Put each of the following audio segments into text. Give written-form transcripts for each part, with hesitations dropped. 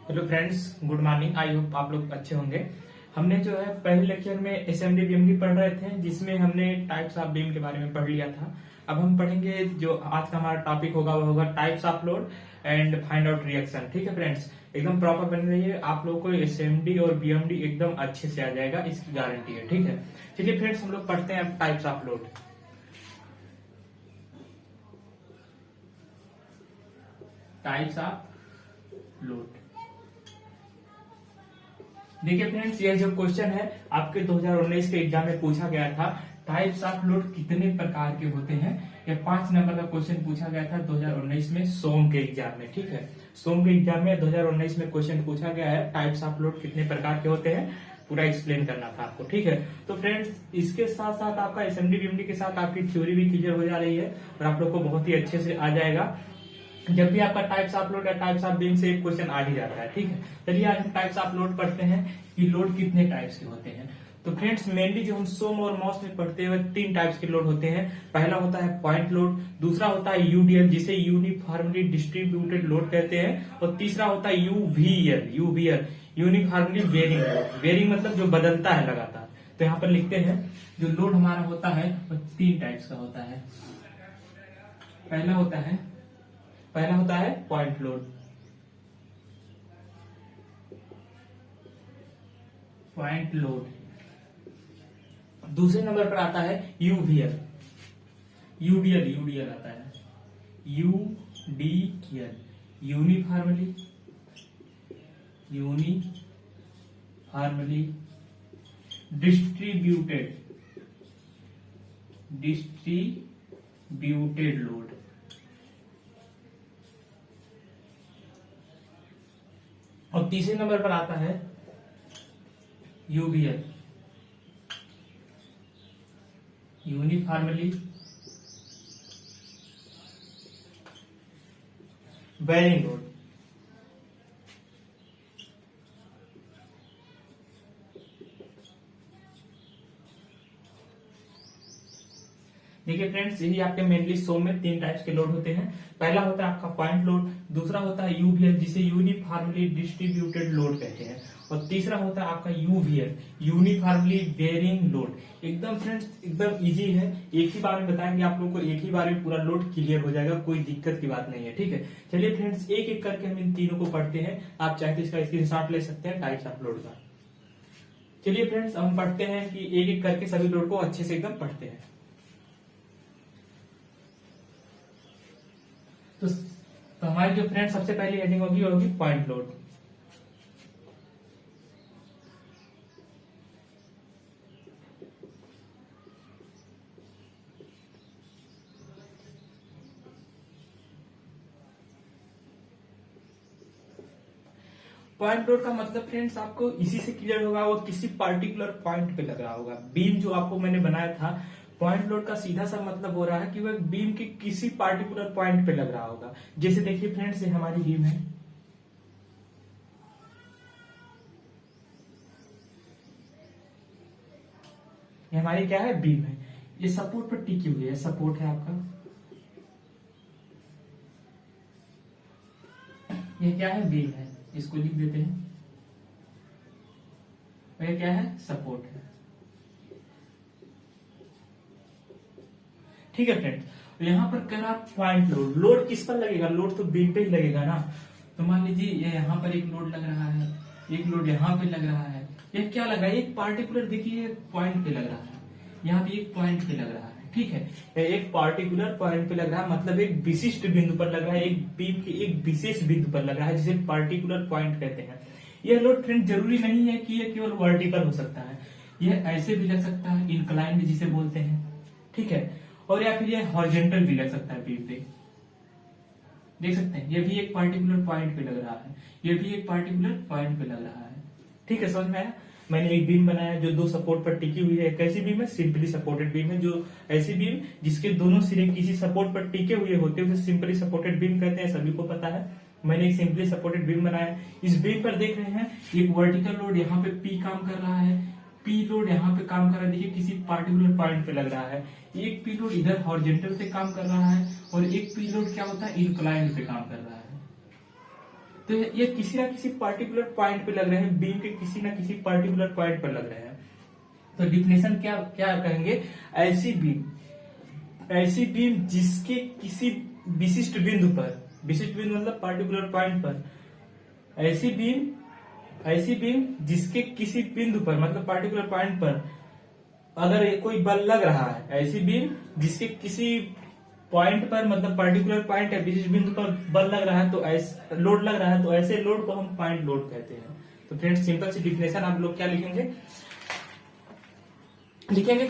Hello friends, good morning. I hope आप लोग अच्छे होंगे। हमने जो है पहले लेक्चर में एसएमडी बीएमडी पढ़ रहे थे, जिसमें हमने टाइप्स ऑफ बीम के बारे में पढ़ लिया था। अब हम पढ़ेंगे, जो आज का हमारा टॉपिक होगा वो होगा types of load and find out reaction. ठीक है फ्रेंड्स, एकदम प्रॉपर बन रहिए। आप लोगों को एसएमडी और बीएमडी एकदम अच्छे से आ जाएगा, इसकी गारंटी है। ठीक है, चलिए फ्रेंड्स हम लोग पढ़ते हैं अब types of load. Types of load. देखिए फ्रेंड्स, ये जो क्वेश्चन है आपके 2019 के एग्जाम में पूछा गया था। टाइप्स ऑफ लोड कितने प्रकार के होते हैं, ये 5 नंबर का क्वेश्चन पूछा गया था 2019 में सोम के एग्जाम में। ठीक है, सोम के एग्जाम में 2019 में क्वेश्चन पूछा गया है, टाइप्स ऑफ लोड कितने प्रकार के होते हैं, पूरा एक्सप्लेन करना था आपको। ठीक है, तो फ्रेंड्स इसके साथ साथ आपका एसएमडी बीएमडी के साथ आपकी थ्योरी भी क्लियर हो जा रही है और आप लोग को बहुत ही अच्छे से आ जाएगा। जब भी आपका टाइप्स ऑफ लोड या टाइप्स ऑफ बीम से एक क्वेश्चन आ ही जाता है। ठीक है, चलिए आज हम टाइप्स ऑफ लोड पढ़ते हैं कि लोड कितने टाइप्स के होते हैं। तो फ्रेंड्स मेनली जो हम सोम और मॉस में पढ़ते हुए 3 टाइप्स के लोड होते हैं। पहला होता है पॉइंट लोड, दूसरा होता है यूडीएल जिसे यूनिफॉर्मली डिस्ट्रीब्यूटेड लोड कहते हैं, और तीसरा होता है UVL uniformly varying load. Varying मतलब जो बदलता है लगातार। तो यहाँ पर लिखते हैं जो लोड हमारा होता है वो 3 टाइप्स का होता है। पहला होता है पॉइंट लोड। दूसरे नंबर पर आता है यूवीएल। यूडीएल आता है, यूडीएल यूनिफॉर्मली डिस्ट्रीब्यूटेड लोड। और तीसरे नंबर पर आता है यूवीएल यूनिफॉर्मली वेरिंग लोड। देखिए फ्रेंड्स, यही आपके मेनली सोम में 3 टाइप्स के लोड होते हैं। पहला होता है आपका पॉइंट लोड, दूसरा होता है यूवीएल जिसे यूनिफॉर्मली डिस्ट्रीब्यूटेड लोड कहते हैं, और तीसरा होता है आपका यूवीएल यूनिफॉर्मली वेरिंग लोड। एकदम फ्रेंड्स एकदम इजी है, एक ही बार में बताएंगे आप लोगों को, एक ही बार में पूरा लोड क्लियर हो जाएगा, कोई दिक्कत की बात नहीं है। ठीक है, चलिए फ्रेंड्स एक एक करके हम इन तीनों को पढ़ते हैं। आप चाहे तो इसका स्क्रीनशॉट ले सकते हैं टाइप्स ऑफ लोड का। चलिए फ्रेंड्स हम पढ़ते हैं कि एक एक करके सभी लोड को अच्छे से एकदम पढ़ते हैं। तो हमारी जो फ्रेंड सबसे पहली हेडिंग होगी वो होगी पॉइंट लोड। पॉइंट लोड का मतलब फ्रेंड्स आपको इसी से क्लियर होगा, वो किसी पार्टिकुलर पॉइंट पे लग रहा होगा। बीम जो आपको मैंने बनाया था, पॉइंट लोड का सीधा सा मतलब हो रहा है कि वह बीम के किसी पार्टिकुलर पॉइंट पे लग रहा होगा। जैसे देखिए फ्रेंड्स, ये हमारी बीम है, ये हमारी क्या है, बीम है। ये सपोर्ट पर टिकी हुई है, सपोर्ट है आपका। ये क्या है, बीम है, इसको लिख देते हैं। और ये क्या है, सपोर्ट है। ठीक है फ्रेंड्स, तो यहाँ पर कह रहा पॉइंट लोड। लोड किस पर लगेगा, लोड तो बीम पे ही लगेगा ना। तो मान लीजिए ये यहाँ पर एक लोड लग रहा है, एक लोड यहाँ पे लग रहा है। ये क्या लग रहा है, एक पार्टिकुलर देखिए पॉइंट पे लग रहा है, यहाँ पे एक पॉइंट पे लग रहा है। ठीक है, एक पार्टिकुलर पॉइंट पे लग रहा है, मतलब एक विशिष्ट बिंदु पर लग रहा है, एक बीम के एक विशेष बिंदु पर लग रहा है, जिसे पार्टिकुलर पॉइंट कहते हैं। यह लोड फ्रेंड जरूरी नहीं है कि यह केवल वर्टिकल हो सकता है, यह ऐसे भी लग सकता है, इंक्लाइंड जिसे बोलते हैं। ठीक है, और या फिर ये हॉरिजॉन्टल भी लग सकता है बीम पे। देख सकते हैं, ये भी एक पार्टिकुलर पॉइंट पे लग रहा है, ये भी एक पार्टिकुलर पॉइंट पे लग रहा है। ठीक है, समझ में आया। मैंने एक बीम बनाया जो 2 सपोर्ट पर टिकी हुई है। कैसी बीम है, सिंपली सपोर्टेड बीम है। जो ऐसी बीम जिसके दोनों सिरे किसी सपोर्ट पर टिके हुए होते हैं उसे सिंपली सपोर्टेड बीम कहते हैं, सभी को पता है। मैंने एक सिंपली सपोर्टेड बीम बनाया। इस बीम पर देख रहे हैं एक वर्टिकल लोड यहाँ पे पी काम कर रहा है, पी लोड यहाँ पे काम कर रहा है, देखिए किसी पार्टिकुलर पॉइंट पे लग रहा है। एक पी लोड इधर हॉरिजॉन्टल पे काम कर रहा है और एक पी लोड क्या होता है, इंक्लाइंड पे काम कर रहा है। तो ये किसी ना किसी पार्टिकुलर पॉइंट पे लग रहे हैं, बीम के किसी ना किसी पार्टिकुलर पॉइंट पर लग रहे हैं। तो डिफिनेशन क्या क्या कहेंगे, ऐसी बीम जिसके किसी विशिष्ट बिंदु पर, विशिष्ट बिंदु मतलब पार्टिकुलर पॉइंट पर, ऐसी बीम जिसके किसी बिंदु पर मतलब पार्टिकुलर पॉइंट पर अगर कोई बल लग रहा है, ऐसी बीम जिसके किसी पॉइंट पर मतलब पार्टिकुलर पॉइंट है, विशिष्ट बिंदु पर बल लग रहा है, तो ऐसे लोड लग रहा है, तो ऐसे लोड को हम पॉइंट लोड कहते हैं। तो फ्रेंड्स सिंपल सी डिफिनेशन आप लोग क्या लिखेंगे,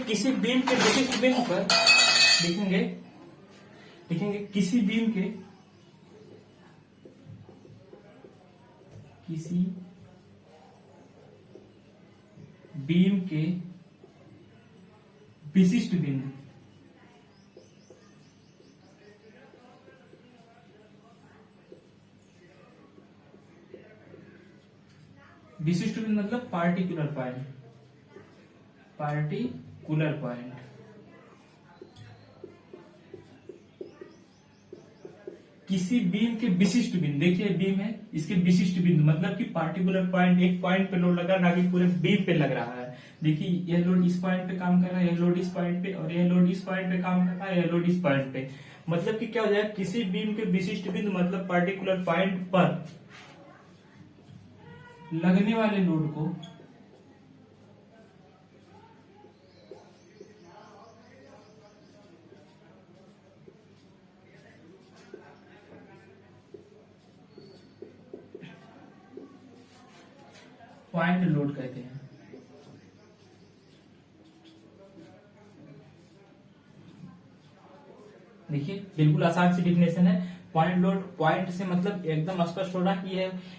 किसी बीम के विशिष्ट बिंदु पर लिखेंगे किसी बीम के विशिष्ट बिंदु मतलब पार्टिकुलर पॉइंट किसी बीम के विशिष्ट बिंदु, देखिए बीम है, इसके विशिष्ट बिंदु मतलब कि पार्टिकुलर पॉइंट, एक पॉइंट पे लोड लगा, ना कि पूरे बीम पे लग रहा है। देखिए यह लोड इस पॉइंट पे काम कर रहा है, यह लोड इस पॉइंट पे, और यह लोड इस पॉइंट पे काम कर रहा है, यह लोड इस पॉइंट पे। मतलब कि क्या हो जाएगा, किसी बीम के विशिष्ट बिंदु मतलब पार्टिकुलर पॉइंट पर लगने वाले लोड को पॉइंट लोड कहते हैं। देखिए बिल्कुल आसान सी डिफिनेशन है। पॉइंट लोड, पॉइंट से मतलब एकदम स्पष्ट हो रहा कि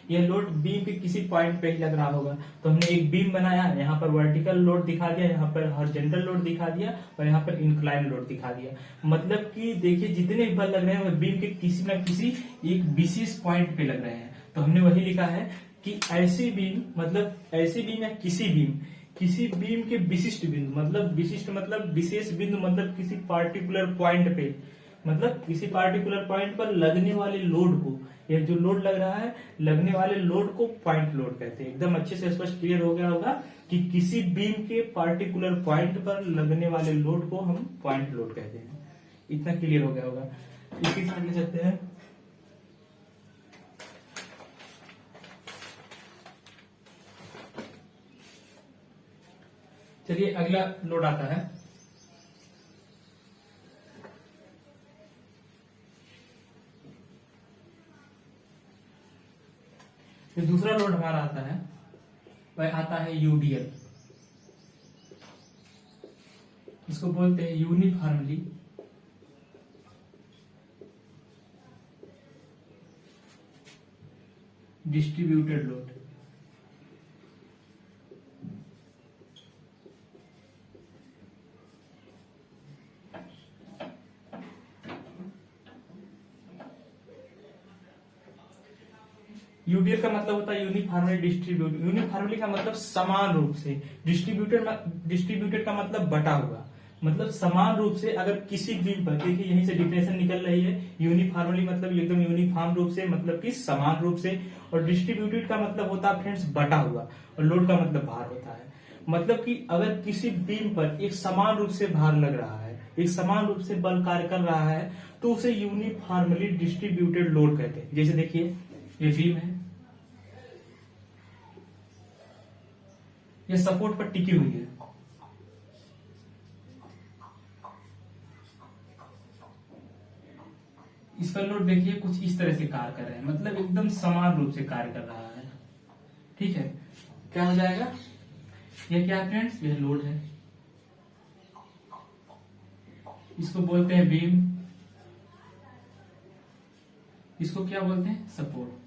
यह लोड बीम के किसी पॉइंट पे ही लग रहा होगा। तो हमने एक बीम बनाया, यहाँ पर वर्टिकल लोड दिखा दिया, यहाँ पर हॉरिजॉन्टल लोड दिखा दिया, और यहाँ पर इंक्लाइन लोड दिखा दिया। मतलब कि देखिए जितने भी बल लग रहे हैं वह बीम के किसी न किसी एक विशेष पॉइंट पे लग रहे हैं। तो हमने वही लिखा है कि ऐसी बीम या किसी बीम के विशिष्ट बिंदु मतलब विशेष बिंदु मतलब किसी पार्टिकुलर पॉइंट पे, मतलब किसी पार्टिकुलर पॉइंट पर लगने वाले लोड को, ये जो लोड लग रहा है, लगने वाले लोड को पॉइंट लोड कहते हैं। एकदम अच्छे से स्पष्ट क्लियर हो गया होगा कि किसी बीम के पार्टिकुलर पॉइंट पर लगने वाले लोड को हम पॉइंट लोड कहते हैं। इतना क्लियर हो गया होगा। इसी साथ ले सकते हैं चलिए अगला लोड आता है, फिर दूसरा लोड हमारा आता है, वह आता है यूडीएल। इसको बोलते हैं यूनिफॉर्मली डिस्ट्रीब्यूटेड लोड। यूडीएल का मतलब होता है यूनिफॉर्मली डिस्ट्रीब्यूट। यूनिफॉर्मली का मतलब समान रूप से, डिस्ट्रीब्यूटेड का मतलब बटा हुआ, मतलब समान रूप से अगर किसी बीम पर, देखिए यहीं से डिफिनेशन निकल रही है। यूनिफॉर्मली मतलब एकदम यूनिफॉर्म रूप से, मतलब कि समान रूप से, और डिस्ट्रीब्यूटेड का मतलब होता है फ्रेंड्स बटा हुआ, और लोड का मतलब भार होता है। मतलब कि अगर किसी बीम पर एक समान रूप से भार लग रहा है, एक समान रूप से बल कार्य कर रहा है, तो उसे यूनिफॉर्मली डिस्ट्रीब्यूटेड लोड कहते हैं। जैसे देखिए ये बीम है, ये सपोर्ट पर टिकी हुई है, इस पर लोड देखिए कुछ इस तरह से कार्य कर रहे हैं, मतलब एकदम समान रूप से कार्य कर रहा है। ठीक है, क्या हो जाएगा, ये क्या है फ्रेंड्स, यह लोड है, इसको बोलते हैं बीम, इसको क्या बोलते हैं, सपोर्ट।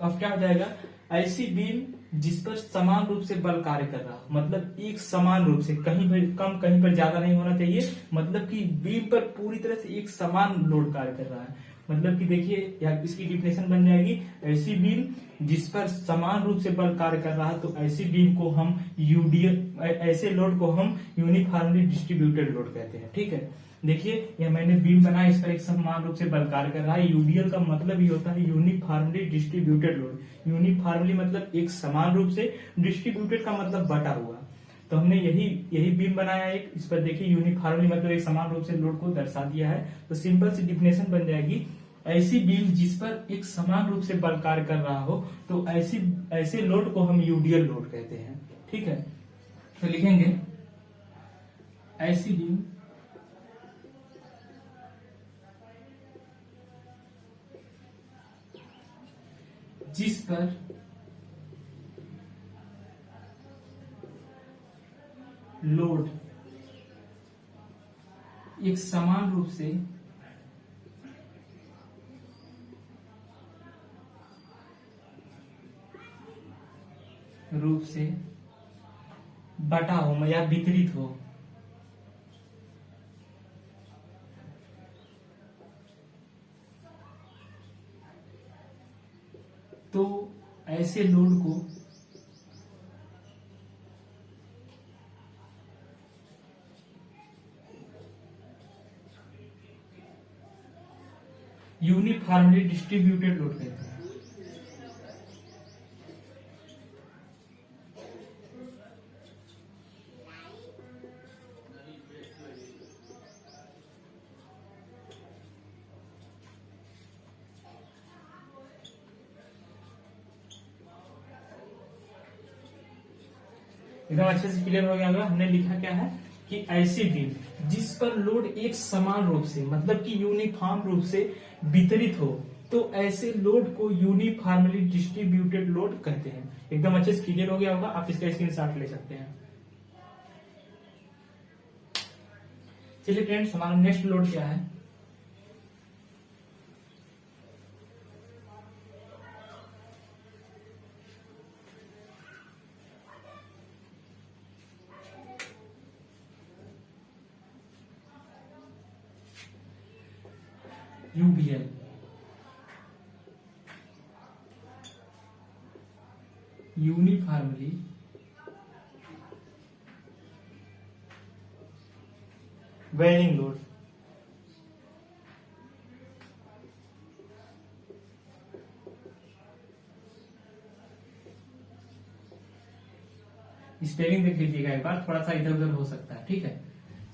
अब क्या हो जाएगा, ऐसी बीम जिस पर समान रूप से बल कार्य कर रहा, मतलब एक समान रूप से, कहीं पर कम कहीं पर ज्यादा नहीं होना चाहिए, मतलब कि बीम पर पूरी तरह से एक समान लोड कार्य कर रहा है। मतलब कि देखिए यहाँ इसकी डिफिनेशन बन जाएगी, ऐसी बीम जिस पर समान रूप से बल कार्य कर रहा है, तो ऐसी बीम को हम यूडीएल, ऐसे लोड को हम यूनिफॉर्मली डिस्ट्रीब्यूटेड लोड कहते हैं। ठीक है, देखिए ये मैंने बीम बनाया, इस पर एक समान रूप से बल कार्य कर रहा है। यूडीएल का मतलब ही होता है यूनिफॉर्मली डिस्ट्रीब्यूटेड लोड। यूनिफॉर्मली मतलब एक समान रूप से, डिस्ट्रीब्यूटेड का मतलब बटा हुआ। तो हमने यही बीम बनाया एक, इस पर देखिए यूनिफॉर्मली मतलब एक समान रूप से लोड को दर्शा दिया है। तो सिंपल सी डिफिनेशन बन जाएगी, ऐसी बीम जिस पर एक समान रूप से बल कार्य कर रहा हो, तो ऐसे लोड को हम यूडीएल लोड कहते हैं। ठीक है, तो लिखेंगे ऐसी बीम जिस पर लोड एक समान रूप से बटा हो या वितरित हो, तो ऐसे लोड को यूनिफॉर्मली डिस्ट्रीब्यूटेड लोड कहते हैं। एकदम अच्छे से क्लियर हो गया होगा। हमने लिखा क्या है कि ऐसी बीम जिस पर लोड एक समान रूप से मतलब कि यूनिफॉर्म रूप से वितरित हो, तो ऐसे लोड को यूनिफॉर्मली डिस्ट्रीब्यूटेड लोड कहते हैं। एकदम अच्छे से क्लियर हो गया होगा, आप इसका स्क्रीनशॉट ले सकते हैं। चलिए फ्रेंड्स, हमारा नेक्स्ट लोड क्या है? UBL. Uniformly varying load. Spelling देख लीजिएगा एक बार, थोड़ा सा इधर उधर हो सकता है। ठीक है,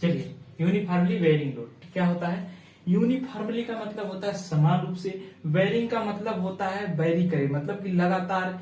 चलिए यूनिफॉर्मली वेरिंग लोड क्या होता है? यूनिफॉर्मली का मतलब होता है समान रूप से, वेरिंग का मतलब होता है वैरी करे, मतलब कि लगातार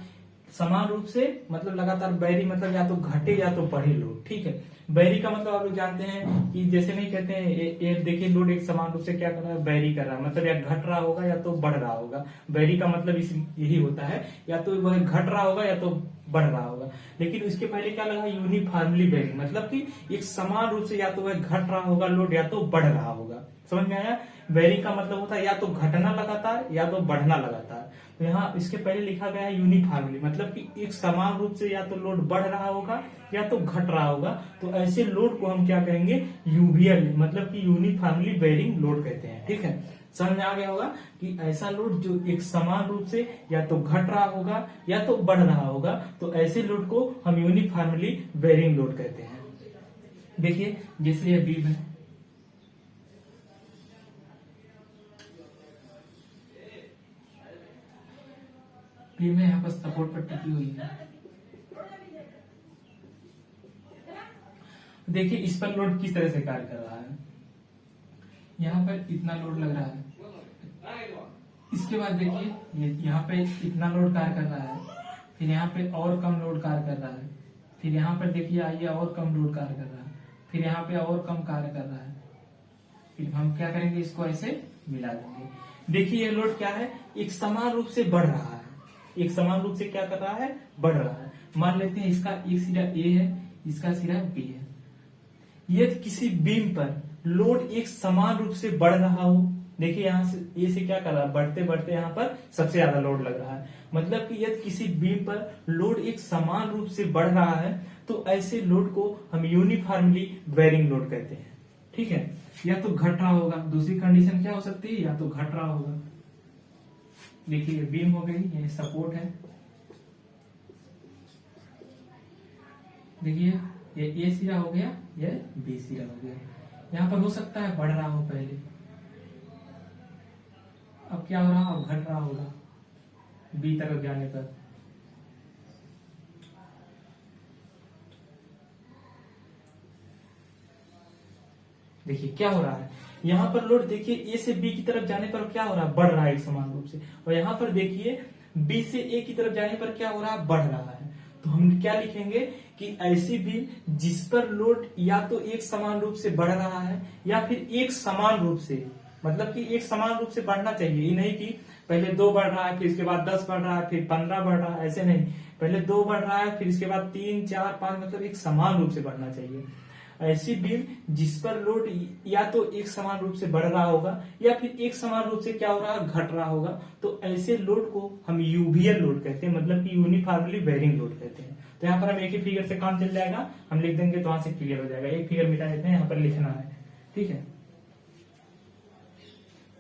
समान रूप से, मतलब लगातार, वैरी मतलब या तो घटे या तो बढ़े लोड। ठीक है, वैरी का मतलब आप लोग जानते हैं कि जैसे नहीं कहते हैं ये देखिए लोड एक समान रूप से क्या कर रहा है, वैरी कर रहा है, मतलब या घट रहा होगा या तो बढ़ रहा होगा। वैरी का मतलब यही होता है, या तो वह घट रहा होगा या तो बढ़ रहा होगा। लेकिन उसके पहले क्या लगा, यूनिफॉर्मली वेरी, मतलब कि एक समान रूप से या तो वह घट रहा होगा लोड या तो बढ़ रहा होगा। समझ में आया? वेरी का मतलब होता है या तो घटना लगातार या तो बढ़ना लगातार। तो यहाँ इसके पहले लिखा गया है यूनिफॉर्मली, मतलब कि एक समान रूप से या तो लोड बढ़ रहा होगा या तो घट रहा होगा। तो ऐसे लोड को हम क्या कहेंगे? यूवीएल, मतलब कि यूनिफॉर्मली वेरिंग लोड कहते हैं। ठीक है, समझ में आ गया होगा कि ऐसा लोड जो एक समान रूप से या तो घट रहा होगा या तो बढ़ रहा होगा, तो ऐसे लोड को हम यूनिफॉर्मली वेरिंग लोड कहते हैं। देखिए जैसे यह बीम है, बीम है, यहाँ पर सपोर्ट पर टिकी हुई है। देखिए इस पर लोड किस तरह से कार्य कर रहा है। यहाँ पर इतना लोड लग रहा है, इसके बाद देखिए यहाँ पे इतना लोड कार्य कर रहा है, फिर यहाँ पे और कम लोड कार्य कर रहा है, फिर यहाँ पर देखिए आइए और कम लोड कार्य कर रहा है, फिर यहाँ पे और कम कार्य कर रहा है। फिर हम क्या करेंगे, इसको ऐसे मिला देंगे। देखिए ये लोड क्या है, एक समान रूप से बढ़ रहा है, एक समान रूप से क्या कर रहा है, बढ़ रहा है। मान लेते हैं इसका एक सिरा ए है, इसका सिरा बी है। यदि किसी बीम पर लोड एक समान रूप से बढ़ रहा हो, देखिए यहाँ से ए से क्या कर रहा है, बढ़ते बढ़ते यहाँ पर सबसे ज्यादा लोड लग रहा है। मतलब कि यदि किसी बीम पर लोड एक समान रूप से बढ़ रहा है, तो ऐसे लोड को हम यूनिफॉर्मली वेरिंग लोड कहते हैं। ठीक है, या तो घट रहा होगा, दूसरी कंडीशन क्या हो सकती है, या तो घट रहा होगा। देखिए बीम हो गई, ये सपोर्ट है। देखिए ये ए सिरा हो गया, ये बी सिरा हो गया। यहाँ पर हो सकता है बढ़ रहा हो पहले, अब क्या हो रहा, अब घट रहा होगा बी तरफ जाने पर। देखिए क्या हो रहा है, यहाँ पर लोड देखिए ए से बी की तरफ जाने पर क्या हो रहा है, बढ़ रहा है एक समान रूप से, और यहाँ पर देखिए बी से ए की तरफ जाने पर क्या हो रहा है, बढ़ रहा है। तो हम क्या लिखेंगे कि ऐसी बीम जिस पर लोड या तो एक समान रूप से बढ़ रहा है या फिर एक समान रूप से, मतलब कि एक समान रूप से बढ़ना चाहिए, ये नहीं कि पहले 2 बढ़ रहा है फिर इसके बाद 10 बढ़ रहा है फिर 15 बढ़ रहा है, ऐसे नहीं, पहले 2 बढ़ रहा है फिर इसके बाद 3 4 5, मतलब एक समान रूप से बढ़ना चाहिए। ऐसी बीम जिस पर लोड या तो एक समान रूप से बढ़ रहा होगा या फिर एक समान रूप से क्या हो रहा है, घट रहा होगा, तो ऐसे लोड को हम यूवीएल लोड कहते हैं, मतलब कि यूनिफॉर्मली बेयरिंग लोड कहते हैं। तो यहाँ पर हम एक ही फिगर से काम चल जाएगा, हम लिख देंगे तो वहां से क्लियर हो जाएगा। एक फिगर मिटा देते हैं, यहाँ पर लिखना है, ठीक है।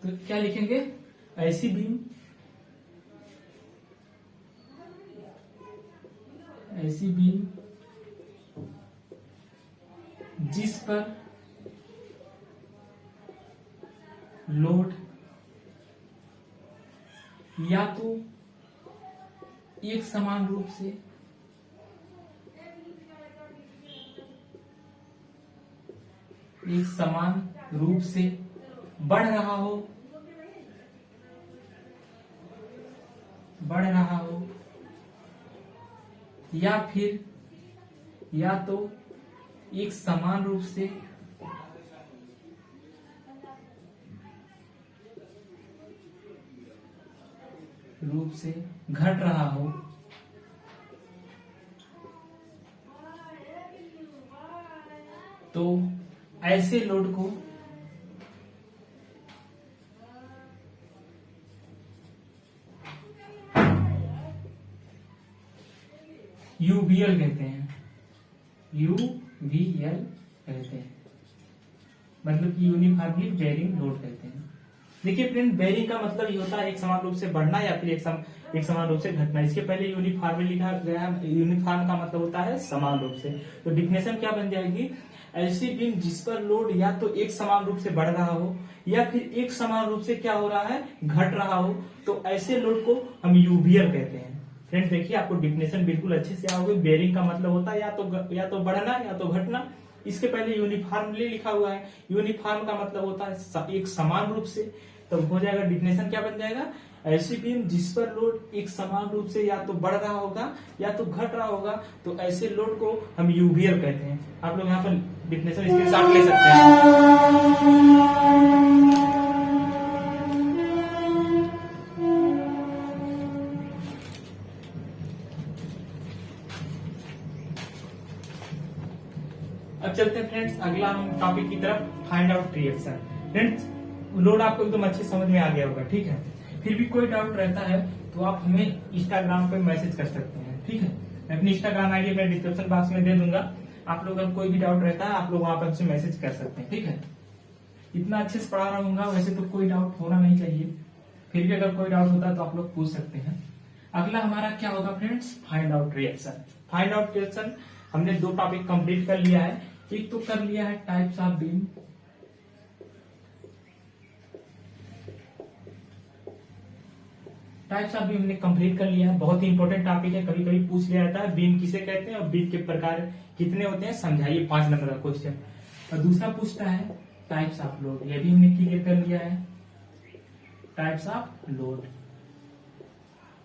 तो क्या लिखेंगे, ऐसी बीम जिस पर लोड या तो एक समान रूप से बढ़ रहा हो या फिर या तो एक समान रूप से घट रहा हो, तो ऐसे लोड को यूवीएल कहते हैं, यूवीएल कहते हैं, मतलब कि यूनिफॉर्मली बेयरिंग लोड कहते हैं। देखिए फ्रेंड, बेयरिंग का मतलब ये होता है एक समान रूप से बढ़ना या फिर एक समान रूप से घटना। इसके पहले यूनिफॉर्मली लिखा गया है, यूनिफॉर्म का मतलब होता है समान रूप से। तो डिफिनेशन क्या बन जाएगी, ऐसी बीम जिस पर लोड या तो एक समान रूप से बढ़ रहा हो या फिर एक समान रूप से क्या हो रहा है, घट रहा हो, तो ऐसे लोड को हम यूवीएल कहते हैं। फ्रेंड्स देखिए, आपको डिफिनेशन बिल्कुल अच्छे से आओगे। बेयरिंग का मतलब होता है या तो बढ़ना या तो घटना। इसके पहले यूनिफॉर्मली लिखा हुआ है, यूनिफॉर्म का मतलब होता है एक समान रूप से। तो हो जाएगा, डिफिनेशन क्या बन जाएगा, ऐसी बीम जिस पर लोड एक समान रूप से या तो बढ़ रहा होगा या तो घट रहा होगा, तो ऐसे लोड को हम यूवीएल कहते हैं। आप लोग यहाँ पर डिफिनेशन इसके साथ ले सकते हैं। अब चलते हैं फ्रेंड्स अगला हम टॉपिक की तरफ, find out reaction. Friends load आपको एकदम अच्छे समझ में आ गया होगा, ठीक है। फिर भी कोई डाउट रहता है तो आप हमें इंस्टाग्राम पे मैसेज कर सकते हैं, ठीक है। मैं अपनी इंस्टाग्राम आईडी मैं डिस्क्रिप्शन बॉक्स में दे दूंगा। आप लोग अगर कोई भी डाउट रहता है आप लोग वहां पर हमसे मैसेज कर सकते हैं, ठीक है। इतना अच्छे से पढ़ा रहूंगा, वैसे तो कोई डाउट होना नहीं चाहिए, फिर भी अगर कोई डाउट होता है तो आप लोग पूछ सकते हैं। अगला हमारा क्या होगा friends, find out reaction. Find out reaction हमने 2 टॉपिक कंप्लीट कर लिया है। एक तो कर लिया है types of beam, types of beam हमने कंप्लीट कर लिया है। बहुत ही इंपॉर्टेंट टॉपिक है, कभी कभी पूछ लिया जाता है बीम किसे कहते हैं और बीम के प्रकार कितने होते हैं, समझाइए 5 नंबर का क्वेश्चन। और दूसरा पूछता है टाइप्स ऑफ लोड, ये भी हमने क्लियर कर लिया है, टाइप्स ऑफ लोड।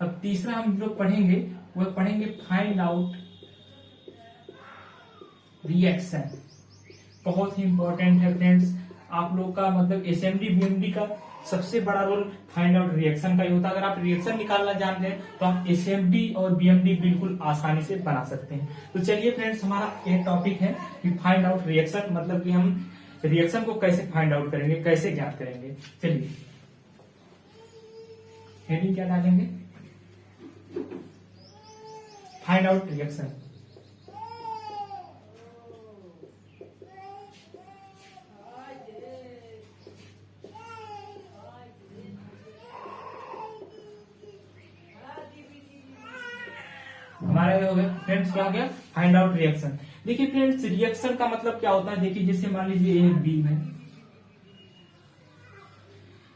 अब तीसरा हम लोग पढ़ेंगे, वह पढ़ेंगे फाइंड आउट रिएक्शन। बहुत ही इंपॉर्टेंट है फ्रेंड्स, आप लोग का मतलब एसएमडी बीएमडी का सबसे बड़ा रोल फाइंड आउट रिएक्शन का ही होता है। अगर आप रिएक्शन निकालना जानते हैं तो आप एसएमडी और बीएमडी बिल्कुल आसानी से बना सकते हैं। तो चलिए फ्रेंड्स, हमारा एक टॉपिक है कि फाइंड आउट रिएक्शन, मतलब कि हम रिएक्शन को कैसे फाइंड आउट करेंगे, कैसे ज्ञात करेंगे। चलिए हेडिंग क्या डालेंगे, फाइंड आउट रिएक्शन। हमारा हो गया फ्रेंड्स, क्या हो गया, फाइंड आउट रिएक्शन। देखिए फ्रेंड्स, रिएक्शन का मतलब क्या होता है, देखिए जैसे मान लीजिए एक बीम है,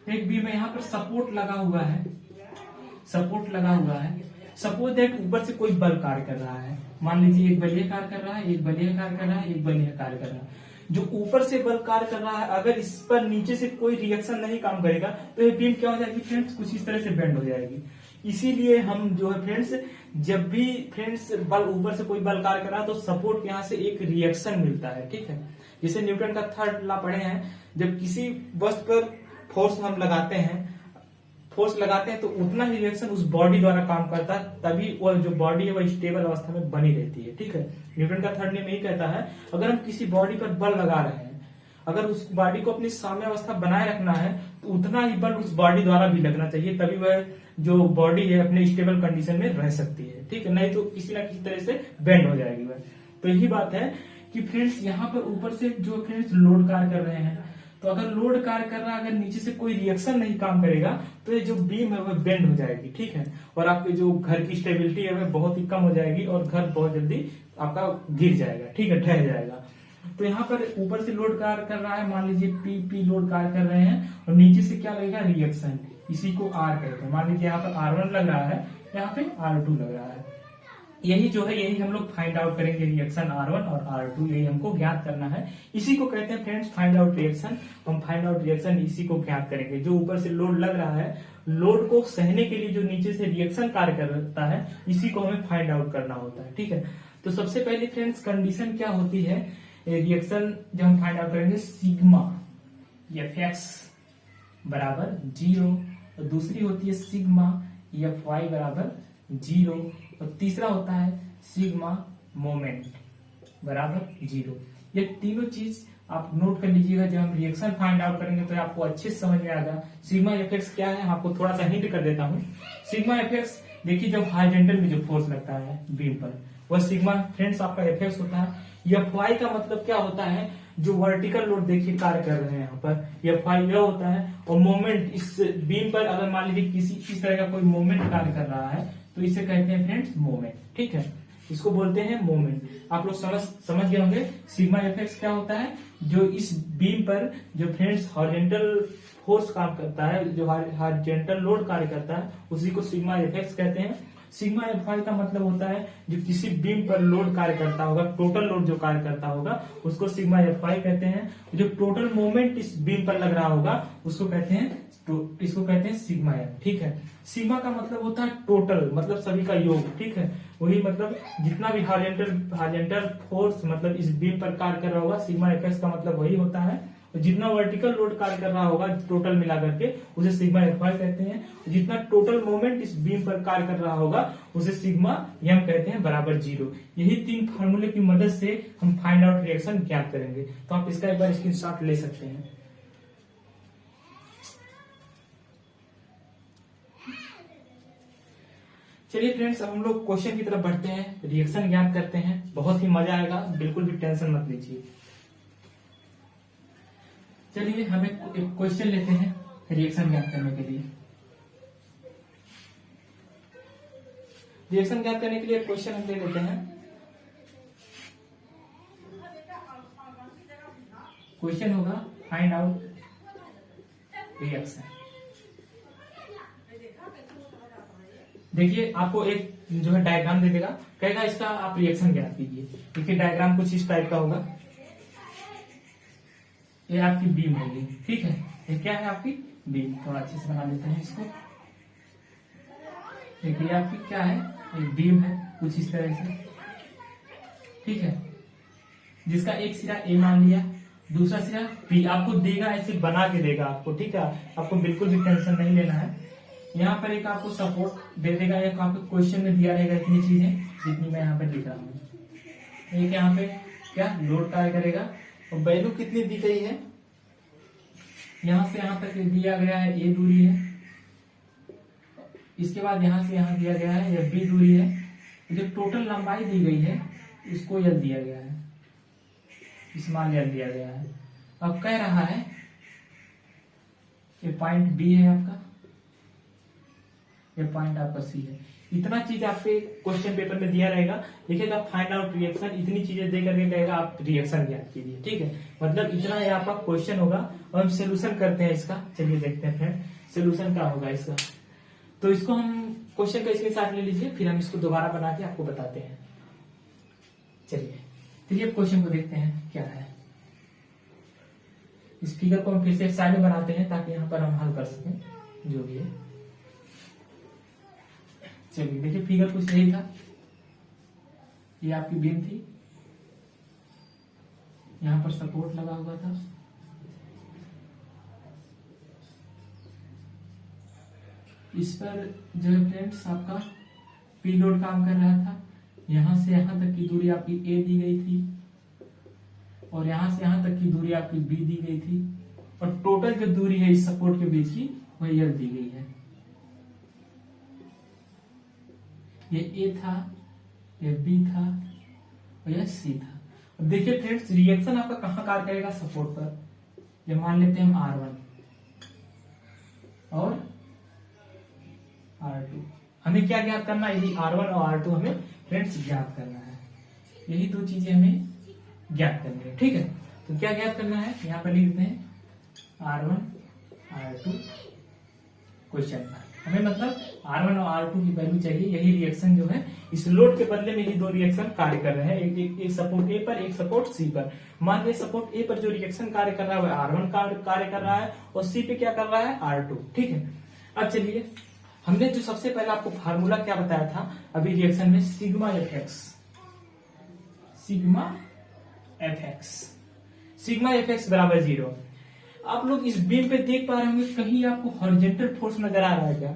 एक बीम है, यहाँ पर सपोर्ट लगा हुआ है, सपोर्ट लगा हुआ है। सपोज दैट ऊपर से कोई बल कार्य कर रहा है, मान लीजिए एक बलीय कार्य कर रहा है, एक बलीय कार्य कर रहा है, एक बलीय कार्य कर रहा है। जो ऊपर से बल कार्य कर रहा है, अगर इस पर नीचे से कोई रिएक्शन नहीं काम करेगा तो ये बीम क्या हो जाएगी फ्रेंड्स, कुछ इस तरह से बेंड हो जाएगी। इसीलिए हम जो है फ्रेंड्स, जब भी फ्रेंड्स बल ऊपर से कोई बल कार्य कर रहा है तो सपोर्ट के यहाँ से एक रिएक्शन मिलता है, ठीक है। जैसे न्यूटन का थर्ड लॉ पढ़े हैं, जब किसी वस्तु पर फोर्स हम लगाते हैं, फोर्स लगाते हैं तो उतना ही रिएक्शन उस बॉडी द्वारा काम करता है, तभी वो जो बॉडी है वो स्टेबल अवस्था में बनी रहती है, ठीक है। न्यूटन का थर्ड नियम यही कहता है, अगर हम किसी बॉडी पर बल लगा रहे हैं, अगर उस बॉडी को अपनी साम्य अवस्था बनाए रखना है तो उतना ही बल उस बॉडी द्वारा भी लगना चाहिए, तभी वह जो बॉडी है अपने स्टेबल कंडीशन में रह सकती है, ठीक है। नहीं तो किसी ना किसी तरह से बेंड हो जाएगी वह। तो यही बात है कि फ्रेंड्स यहाँ पर ऊपर से जो फ्रेंड्स लोड कार्य कर रहे हैं, तो अगर लोड कार्य कर रहा है, अगर नीचे से कोई रिएक्शन नहीं काम करेगा तो ये जो बीम है वह बेंड हो जाएगी, ठीक है। और आपके जो घर की स्टेबिलिटी है वह बहुत ही कम हो जाएगी और घर बहुत जल्दी आपका गिर जाएगा, ठीक है, ढह जाएगा। तो यहाँ पर ऊपर से लोड कार्य कर रहा है, मान लीजिए पी लोड कार्य कर रहे हैं, और नीचे से क्या लगेगा, रिएक्शन, इसी को आर कहते हैं। मान लीजिए यहाँ पर R1 लग रहा है, यहाँ पे R2 लग रहा है। यही जो है, यही हम लोग फाइंड आउट करेंगे, रिएक्शन R1 और R2, यही हमको ज्ञात करना है। इसी को कहते हैं फ्रेंड्स फाइंड आउट रिएक्शन। हम फाइंड आउट रिएक्शन इसी को ज्ञात करेंगे। जो ऊपर से लोड लग रहा है, लोड को सहने के लिए जो नीचे से रिएक्शन कार्य करता है, इसी को हमें फाइंड आउट करना होता है, ठीक है। तो सबसे पहले फ्रेंड्स कंडीशन क्या होती है, रिएक्शन जब हम फाइंड आउट करेंगे, सिग्मा Fx बराबर 0, और दूसरी होती है सिग्मा Fy बराबर 0, और तीसरा होता है सिग्मा मोमेंट बराबर 0। ये तीनों चीज आप नोट कर लीजिएगा। जब हम रिएक्शन फाइंड आउट करेंगे तो आपको अच्छे से समझ में आएगा। सिग्मा Fx क्या है, आपको थोड़ा सा हिंट कर देता हूँ। सिग्मा Fx, देखिए जब हॉरिजॉन्टल में जो फोर्स लगता है बीम पर, वह सिग्मा फ्रेंड्स आपका Fx होता है। Fy का मतलब क्या होता है, जो वर्टिकल लोड देखिए कार्य कर रहे हैं यहाँ पर, Fy यह होता है। और मोमेंट, इस बीम पर अगर मान लीजिए किसी इस तरह का कोई मोमेंट कार्य कर रहा है तो इसे कहते हैं फ्रेंड्स मोमेंट, ठीक है, इसको बोलते हैं मोमेंट। आप लोग समझ गए होंगे सिग्मा Fx क्या होता है। जो इस बीम पर जो फ्रेंड्स हॉरिजॉन्टल फोर्स काम करता है, जो हॉरिजॉन्टल लोड कार्य करता है, उसी को सिग्मा Fx कहते हैं। सिग्मा Fy का मतलब होता है जो किसी बीम पर लोड कार्य करता होगा, टोटल लोड जो कार्य करता होगा, उसको सिग्मा Fy कहते हैं। जो टोटल मोमेंट इस बीम पर लग रहा होगा उसको कहते हैं, इसको कहते हैं सिग्मा F, ठीक है। सिग्मा का मतलब होता है टोटल, मतलब सभी का योग, ठीक है। वही मतलब जितना भी हॉरिजॉन्टल फोर्स मतलब इस बीम पर कार्य कर रहा होगा, सिग्मा Fx का मतलब वही होता है। जितना वर्टिकल लोड कार्य कर रहा होगा टोटल मिला करके, उसे सिग्मा Fy कहते हैं। जितना टोटल मोमेंट इस बीम पर कार्य कर रहा होगा उसे सिग्मा m कहते हैं बराबर 0। यही तीन फार्मूले की मदद से हम फाइंड आउट रिएक्शन ज्ञात करेंगे। तो आप इसका एक बार स्क्रीनशॉट ले सकते हैं। चलिए फ्रेंड्स, अब हम लोग क्वेश्चन की तरफ बढ़ते हैं, रिएक्शन ज्ञात करते हैं। बहुत ही मजा आएगा, बिल्कुल भी टेंशन मत लीजिए। चलिए हम एक क्वेश्चन लेते हैं रिएक्शन ज्ञात करने के लिए। रिएक्शन ज्ञात करने के लिए क्वेश्चन हम ले लेते हैं। क्वेश्चन होगा फाइंड आउट रिएक्शन। देखिए आपको एक जो है डायग्राम दे देगा, कहेगा इसका आप रिएक्शन ज्ञात कीजिए। देखिए डायग्राम कुछ इस टाइप का होगा। ये आपकी बीम होगी, ठीक है। ये क्या है, आपकी बीम। थोड़ा अच्छे से बना देते हैं इसको। देखिए आपकी क्या है, एक बीम है कुछ इस तरह से, ठीक है, जिसका एक सिरा ए मान लिया, दूसरा सिरा बी आपको देगा, ऐसे बना के देगा आपको, ठीक है। आपको बिल्कुल भी टेंशन नहीं लेना है। यहाँ पर एक आपको सपोर्ट दे देगा, एक आपको क्वेश्चन में दिया रहेगा इतनी चीजें जितनी मैं यहाँ पे लिख रहा हूँ। एक यहाँ पे क्या लोड कार्य करेगा, और वैल्यू कितनी दी गई है, यहां से यहां तक दिया गया है ए दूरी है। इसके बाद यहां से यहां दिया गया है यह बी दूरी है। जो टोटल लंबाई दी गई है इसको यल दिया गया है, स्मॉल यल दिया गया है। अब कह रहा है कि पॉइंट बी है आपका, ये पॉइंट आपका सी है। इतना चीज आपके क्वेश्चन पेपर में दिया रहेगा, लिखेगा फाइंड आउट रिएक्शन, इतनी चीजें दे करके कहेगा आप रिएक्शन ज्ञात कीजिए, ठीक है। मतलब इतना ये आपका क्वेश्चन होगा और हम सोल्यूशन करते हैं इसका। चलिए देखते हैं फ्रेंड सोल्यूशन क्या होगा इसका। तो इसको हम क्वेश्चन का स्क्रीनशॉट ले लीजिए, फिर हम इसको दोबारा बना के आपको बताते हैं। चलिए फिर क्वेश्चन को देखते हैं क्या है। इस फिगर को हम फिर से एक साइड में बनाते हैं ताकि यहाँ पर हम हल कर सकें जो भी है। चलिए देखिए फिगर कुछ यही था, ये आपकी बीम थी, यहां पर सपोर्ट लगा हुआ था, इस पर जो है फ्रेंड्स आपका पी लोड काम कर रहा था। यहां से यहां तक की दूरी आपकी ए दी गई थी और यहां से यहां तक की दूरी आपकी बी दी गई थी और टोटल जो दूरी है इस सपोर्ट के बीच की वह एल दी गई है। ये ए था, ये बी था और यह सी था। अब देखिए फ्रेंड्स रिएक्शन आपका कहां कार्य करेगा, सपोर्ट पर। ये मान लेते हैं हम R1 और R2। हमें क्या ज्ञात करना है, यही R1 और R2 हमें फ्रेंड्स ज्ञात करना है। यही दो चीजें हमें ज्ञात करनी है, ठीक है। तो क्या ज्ञात करना है, यहाँ पर लिखते हैं R1 R2 क्वेश्चन मार्क। हमें मतलब R1 और R2 की वैल्यू चाहिए। यही रिएक्शन जो है इस लोड के बदले में ही दो रिएक्शन कार्य कर रहे हैं, एक सपोर्ट ए पर, एक सपोर्ट सी पर। मान लीजिए सपोर्ट ए पर जो रिएक्शन कार्य कर रहा है वह R1 कार्य कर रहा है और सी पे क्या कर रहा है, R2, ठीक है। अब चलिए हमने जो सबसे पहले आपको फार्मूला क्या बताया था अभी रिएक्शन में, सिग्मा एफ एक्स बराबर 0। आप लोग इस बीम पे देख पा रहे होंगे कहीं आपको हॉरिजॉन्टल फोर्स नजर आ रहा है क्या,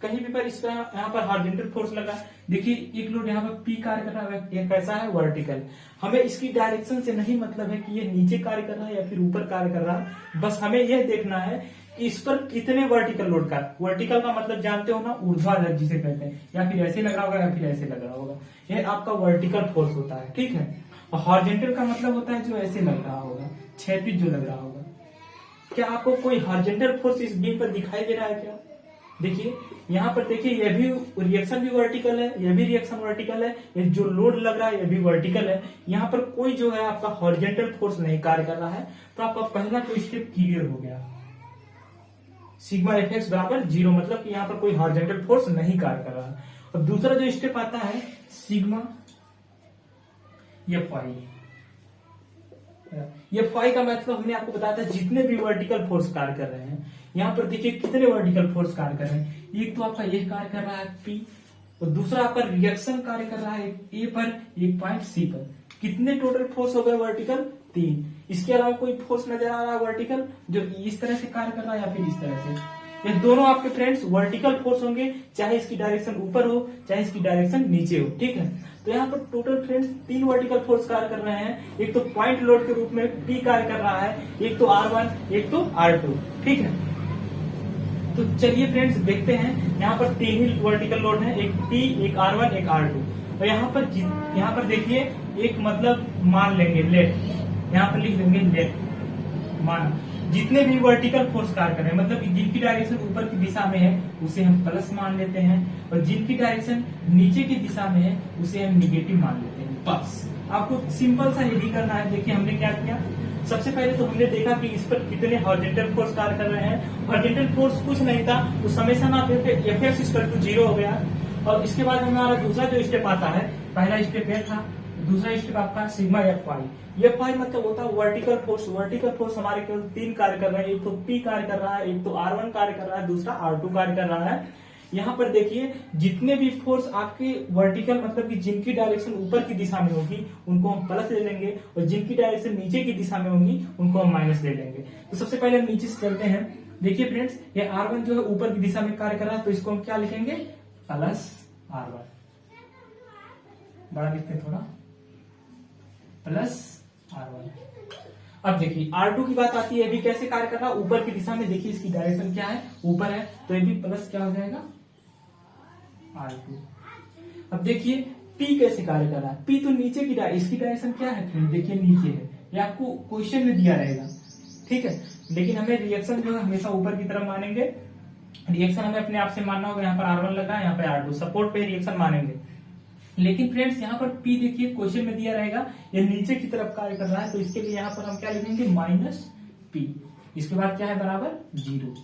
कहीं भी पर इस पर यहाँ पर हॉरिजॉन्टल फोर्स लगा। देखिए एक लोड यहाँ पर पी कार्य कर रहा है, ये कैसा है, वर्टिकल। हमें इसकी डायरेक्शन से नहीं मतलब है कि ये नीचे कार्य कर रहा है या फिर ऊपर कार्य कर रहा है, बस हमें यह देखना है कि इस पर कितने वर्टिकल लोड का, वर्टिकल का मतलब जानते हो ना, ऊर्ध्वाधर जिसे कहते हैं, या फिर ऐसे लग रहा होगा या फिर ऐसे लग रहा होगा, ये आपका वर्टिकल फोर्स होता है, ठीक है। और हॉरिजॉन्टल का मतलब होता है जो ऐसे लग रहा होगा, क्षैतिज जो लग रहा होगा। क्या आपको कोई हॉरिजॉन्टल फोर्स इस बीम पर दिखाई दे रहा है क्या? देखिए यहाँ पर देखिए, यह भी रिएक्शन भी वर्टिकल है, यह भी रिएक्शन वर्टिकल है, ये जो लोड लग रहा है यह भी वर्टिकल है। यहाँ पर कोई जो है आपका हॉरिजॉन्टल फोर्स नहीं कार्य कर रहा है, तो आपका पहला कोई स्टेप क्लियर हो गया। सिग्मा एफ एक्स बराबर 0, मतलब कि यहाँ पर कोई हॉरिजॉन्टल फोर्स नहीं कार्य कर रहा है। और दूसरा जो स्टेप आता है sigma F I. F I का मतलब हमने आपको बताया था जितने भी वर्टिकल फोर्स कार्य कर रहे हैं। यहाँ पर देखिए कितने वर्टिकल फोर्स कार्य कर रहे हैं, एक तो आपका ये कार्य कर रहा है पी, और दूसरा आपका रिएक्शन कार्य कर रहा है ए पर, एक पॉइंट सी पर। कितने टोटल फोर्स हो गए वर्टिकल, 3। इसके अलावा कोई फोर्स नजर आ रहा है वर्टिकल जो इस तरह से कार्य कर रहा है या फिर इस तरह से। ये दोनों आपके फ्रेंड्स वर्टिकल फोर्स होंगे, चाहे इसकी डायरेक्शन ऊपर हो चाहे इसकी डायरेक्शन नीचे हो, ठीक है। तो यहाँ पर टोटल फ्रेंड्स 3 वर्टिकल फोर्स कार्य कर रहे हैं। एक तो पॉइंट लोड के रूप में पी कार्य कर रहा है, एक तो R1 एक तो R2, ठीक है। तो चलिए फ्रेंड्स देखते हैं, यहाँ पर 3 ही वर्टिकल लोड है, एक P, एक R1 एक R2। और यहाँ पर देखिए एक मतलब मान लेंगे लेट, यहाँ पर लिख देंगे लेट, मान जितने भी वर्टिकल फोर्स कार्य कर रहे हैं, मतलब जिनकी डायरेक्शन ऊपर की दिशा में है उसे हम प्लस मान लेते हैं, और जिनकी डायरेक्शन नीचे की दिशा में है उसे हम निगेटिव मान लेते हैं। बस आपको सिंपल सा यही करना है। देखिए हमने क्या किया, सबसे पहले तो हमने देखा कि इस पर कितने हॉरिजॉन्टल फोर्स कार्य कर रहे हैं। हॉरिजॉन्टल फोर्स कुछ नहीं था, उस summation of F X equal to 0 हो गया। और इसके बाद हमारा दूसरा जो स्टेप आता है, पहला स्टेप यह था, दूसरा स्टेप आपका sigma F I. F I मतलब होता है वर्टिकल फोर्स। वर्टिकल फोर्स हमारे केवल 3 कार्य कर रहे हैं, एक तो पी कार्य कर रहा है, एक तो R1 कार्य कर रहा है, दूसरा R2 कार्य कर रहा है। यहाँ पर देखिए जितने भी फोर्स आपके वर्टिकल मतलब कि जिनकी डायरेक्शन ऊपर की दिशा में होगी उनको हम प्लस ले लेंगे, और जिनकी डायरेक्शन नीचे की दिशा में होगी उनको हम माइनस ले लेंगे। तो सबसे पहले हम नीचे से चलते हैं। देखिए फ्रेंड्स ये R1 जो है ऊपर की दिशा में कार्य कर रहा है, तो इसको हम क्या लिखेंगे, प्लस R1, बड़ा लिखते हैं थोड़ा, प्लस R1। अब देखिए R2 की बात आती है, ये भी कैसे कार्य कर रहा है, ऊपर की दिशा में। देखिए इसकी डायरेक्शन क्या है, ऊपर है, तो ये भी प्लस क्या हो जाएगा, R2। अब देखिए P कैसे कार्य कर रहा है, P तो नीचे की इसकी डायरेक्शन क्या है फ्रेंड, देखिए नीचे है, ये आपको क्वेश्चन में दिया रहेगा, ठीक है। लेकिन हमें रिएक्शन जो है हमेशा ऊपर की तरफ मानेंगे, रिएक्शन हमें अपने आप से मानना होगा। यहाँ पर R1 लगा है, यहाँ पे R2, सपोर्ट पे रिएक्शन मानेंगे। लेकिन फ्रेंड्स यहाँ पर P देखिए क्वेश्चन में दिया रहेगा, ये नीचे की तरफ कार्य कर रहा है, तो इसके लिए यहाँ पर हम क्या लिखेंगे, -P। इसके बाद क्या है, बराबर 0।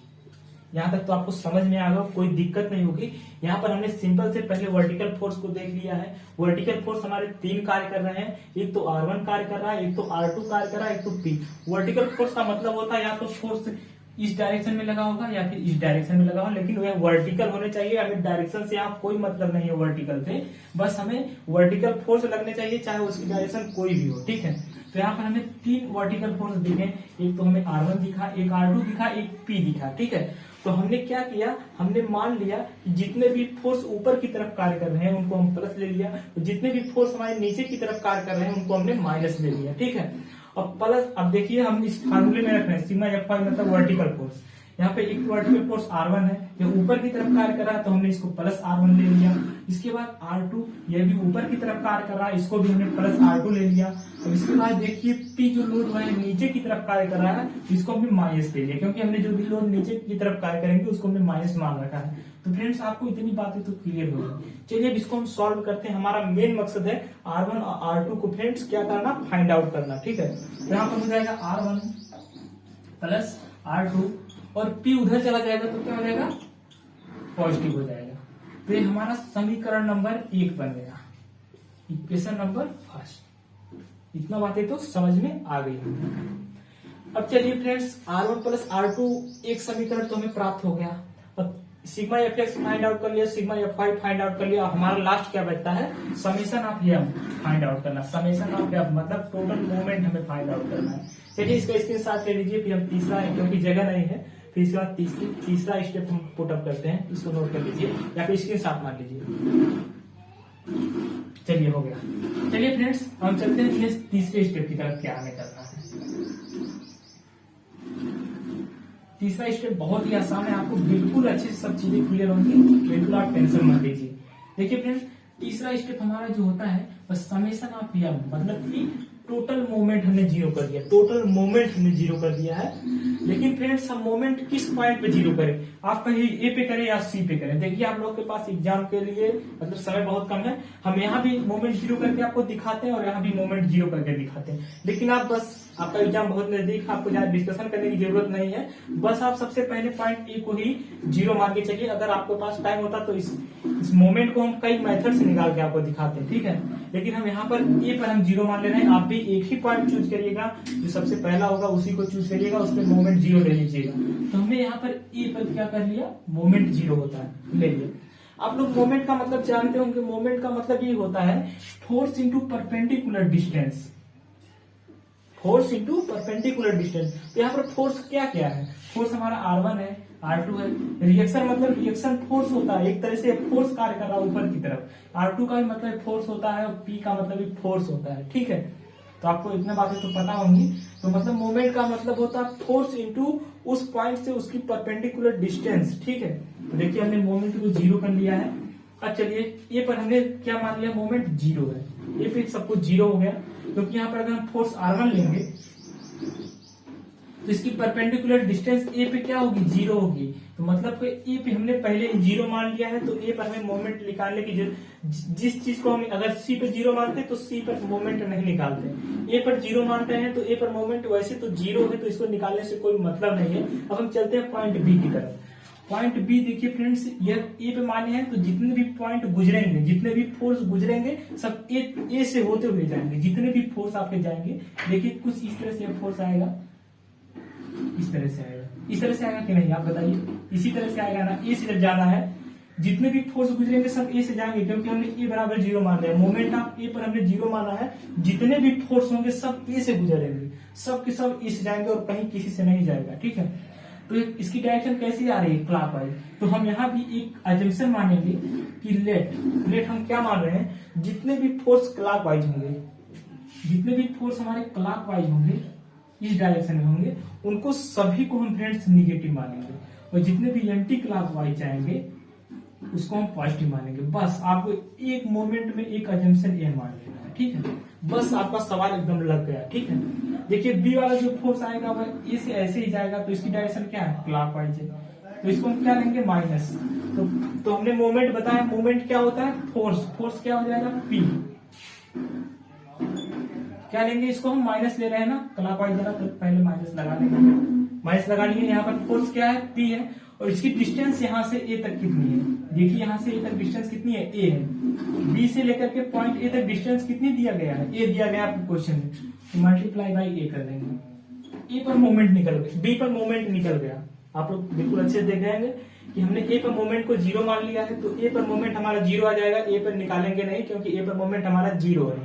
यहाँ तक तो आपको समझ में आ गया, कोई दिक्कत नहीं होगी। यहाँ पर हमने सिंपल से पहले वर्टिकल फोर्स को देख लिया है। वर्टिकल फोर्स हमारे 3 कार्य कर रहे हैं, एक तो R1 कार्य कर रहा है, एक तो R2 कार्य कर रहा है, एक तो P। वर्टिकल फोर्स का मतलब होता है या तो फोर्स इस डायरेक्शन में लगा होगा या फिर इस डायरेक्शन में लगा होगा, लेकिन वह वर्टिकल होने चाहिए। हमें डायरेक्शन से यहाँ कोई मतलब नहीं है वर्टिकल से, बस हमें वर्टिकल फोर्स लगने चाहिए, चाहे उसकी डायरेक्शन कोई भी हो, ठीक है। तो यहाँ पर हमें 3 वर्टिकल फोर्स दिखे, एक तो हमें R1 दिखा, एक R2 दिखा, एक P दिखा, ठीक है। तो हमने क्या किया, हमने मान लिया कि जितने भी फोर्स ऊपर की तरफ कार्य कर रहे हैं उनको हम प्लस ले लिया, तो जितने भी फोर्स हमारे नीचे की तरफ कार्य कर रहे हैं उनको हमने माइनस ले लिया, ठीक है। और प्लस, अब देखिए हम इस फार्मूले में रख रहे हैं सिग्मा एफ वाई मतलब वर्टिकल फोर्स। यहाँ पे एक वर्टिकल फोर्स R1 है, ये ऊपर की तरफ कार्य कर रहा है, तो हमने इसको प्लस R1 ले लिया। इसके बाद R2, ये भी ऊपर की तरफ कार्य कर रहा है, इसको भी हमने प्लस R2 ले लिया। अब इसके बाद देखिए P जो लोड है नीचे की तरफ कार्य कर रहा है, इसको हमने माइनस ले लिया, क्योंकि हमने जो भी लोड नीचे की तरफ कार्य करेंगे उसको हमने माइनस मान रखा है। तो फ्रेंड्स आपको इतनी बातें तो क्लियर हो गई। चलिए अब इसको हम सॉल्व करते हैं। हमारा मेन मकसद है R1 और R2 को फ्रेंड्स क्या करना, फाइंड आउट करना, ठीक है। तो यहाँ पर हो जाएगा R1 प्लस R2 और P उधर चला जाएगा तो क्या हो जाएगा, पॉजिटिव हो जाएगा। तो ये हमारा समीकरण नंबर 1 बन गया, इक्वेशन नंबर 1। इतना बातें तो समझ में आ गई। अब चलिए फ्रेंड्स R1 प्लस R2 एक समीकरण तो हमें प्राप्त हो गया। अब sigma F X find out कर लिया, sigma F Y find out कर लिया। हमारा लास्ट क्या बचता है, summation of M find out करना। समेशन ऑफ एम मतलब टोटल मोमेंट हमें फाइंड आउट करना है। चलिए इसका स्क्रीनशॉट ले लीजिए, फिर हम तीसरा है क्योंकि जगह नहीं है, फिर इसके बाद तीसरा स्टेप हम पुट अप करते हैं, इसको नोट कर लीजिए या फिर स्क्रीनशॉट मार लीजिए। चलिए हो गया। चलिए फ्रेंड्स हम चलते हैं तीसरे स्टेप की तरफ, क्या हमें करना है। तीसरा स्टेप बहुत ही आसान है, आपको बिल्कुल अच्छे से सब चीजें क्लियर होंगी, बिल्कुल आप टेंशन मत लीजिए। देखिए फ्रेंड्स तीसरा स्टेप हमारा जो होता है बस समेशन ऑफ एम, मतलब कि टोटल मोमेंट हमने जीरो कर दिया, टोटल मोमेंट हमने जीरो कर दिया है। लेकिन फ्रेंड्स हम मोमेंट किस पॉइंट पे जीरो करें, आप कहीं ए पे करें या सी पे करें। देखिए आप लोग के पास एग्जाम के लिए मतलब समय बहुत कम है, हम यहाँ भी मोमेंट जीरो करके आपको दिखाते हैं और यहाँ भी मोमेंट जीरो करके दिखाते हैं। लेकिन आप बस, आपका एग्जाम बहुत नजदीक है, आपको ज्यादा डिस्कशन करने की जरूरत नहीं है, बस आप सबसे पहले पॉइंट ए को ही जीरो मान के चलिए। अगर आपके पास टाइम होता तो इस मोमेंट को हम कई मेथड से निकाल के आपको दिखाते हैं, ठीक है। लेकिन हम यहाँ पर ए पर हम जीरो मान ले रहे हैं, आप भी एक ही पॉइंट चूज करिएगा, जो सबसे पहला होगा उसी को चूज करिएगा, उस पर मोमेंट जीरो ले लीजिएगा। तो हमने यहाँ पर ए पर क्या कर लिया, मोमेंट जीरो होता है, ले लिया। आप लोग मोमेंट का मतलब जानते होंगे, मोमेंट का मतलब ये होता है force into perpendicular distance, force into perpendicular distance. तो यहाँ पर फोर्स क्या क्या है, फोर्स हमारा R1 है, R2 है। रिएक्शन मतलब रिएक्शन फोर्स होता है, एक तरह से फोर्स कार्य कर रहा है ऊपर की तरफ। R2 का भी मतलब फोर्स होता है और P का मतलब भी फोर्स होता है, ठीक है। तो आपको इतना बातें तो पता होंगी। तो मतलब मोमेंट का मतलब होता है फोर्स इंटू उस पॉइंट से उसकी परपेंडिकुलर डिस्टेंस, ठीक है। तो देखिए हमने मोमेंट को जीरो कर लिया है। अब चलिए ए पर हमने क्या मान लिया, मोमेंट जीरो है, ये फिर सब कुछ जीरो हो गया, क्योंकि यहाँ पर अगर हम फोर्स R1 लेंगे तो इसकी परपेंडिकुलर डिस्टेंस ए पे क्या होगी, जीरो होगी। तो मतलब ए पे हमने पहले जीरो मान लिया है, तो ए पर हमें मोमेंट निकालने की जिस चीज को हम अगर सी पे जीरो मानते तो सी पर मोमेंट नहीं निकालते, ए पर जीरो मानते हैं तो ए पर मोमेंट वैसे तो जीरो है, तो इसको निकालने से कोई मतलब नहीं है। अब हम चलते हैं पॉइंट बी की तरफ। पॉइंट बी देखिए फ्रेंड्स, ये ए पे माने हैं तो जितने भी पॉइंट गुजरेंगे, जितने भी फोर्स गुजरेंगे सब ए से होते हुए जाएंगे। जितने भी फोर्स आपके जाएंगे, देखिए कुछ इस तरह से फोर्स आएगा, इस तरह से आएगा, इस तरह से आएगा कि नहीं आप बताइए, इसी तरह से आएगा ना। ए से जब जाना है, जितने भी फोर्स गुजरेंगे सब ए से जाएंगे, क्योंकि हमने ए बराबर जीरो मान लिया। मोमेंट ऑफ ए पर हमने जीरो माना है, जितने भी फोर्स होंगे सब ए से गुजरेंगे, सब के सब ए से जाएंगे और कहीं किसी से नहीं जाएगा, ठीक है। तो इसकी डायरेक्शन कैसी आ रही है, क्लॉकवाइज। तो हम यहाँ भी एक अजम्पशन मानेंगे कि लेट हम क्या मान रहे हैं, जितने भी फोर्स क्लॉकवाइज होंगे, जितने भी फोर्स हमारे क्लॉकवाइज होंगे, इस डायरेक्शन में होंगे, उनको सभी को हम फ्रेंड्स निगेटिव मानेंगे, और जितने भी एंटी क्लॉकवाइज जाएंगे उसको हम पॉजिटिव मानेंगे। बस आपको एक मोमेंट में एक अजम्पशन ये मान लेना है, ठीक है। बस आपका सवाल एकदम लग गया, ठीक है। देखिए बी वाला जो फोर्स आएगा वह ए से ऐसे ही जाएगा, तो इसकी डायरेक्शन क्या है, क्लॉकवाइज है। तो इसको हम क्या लेंगे माइनस। तो हमने मोमेंट बताया, मोमेंट क्या होता है फोर्स, फोर्स क्या हो जाएगा पी। क्या लेंगे इसको हम माइनस ले रहे हैं ना, क्लॉकवाइज जरा तो पहले माइनस लगा लेंगे, माइनस लगा लेंगे। यहाँ पर फोर्स क्या है पी है, और इसकी डिस्टेंस यहाँ से ए तक कितनी है, देखिए यहाँ से ए तक डिस्टेंस कितनी है ए है, बी से लेकर के पॉइंट ए तक डिस्टेंस कितनी दिया गया है ए दिया गया आपको क्वेश्चन में, तो मल्टीप्लाई बाई ए कर देंगे। ए पर मोमेंट निकल गया, बी पर मोमेंट निकल गया, आप लोग बिल्कुल अच्छे से देख जाएंगे कि हमने ए पर मोमेंट को जीरो मान लिया है, तो ए पर मोमेंट हमारा जीरो आ जाएगा, ए पर निकालेंगे नहीं क्योंकि ए पर मोमेंट हमारा जीरो है।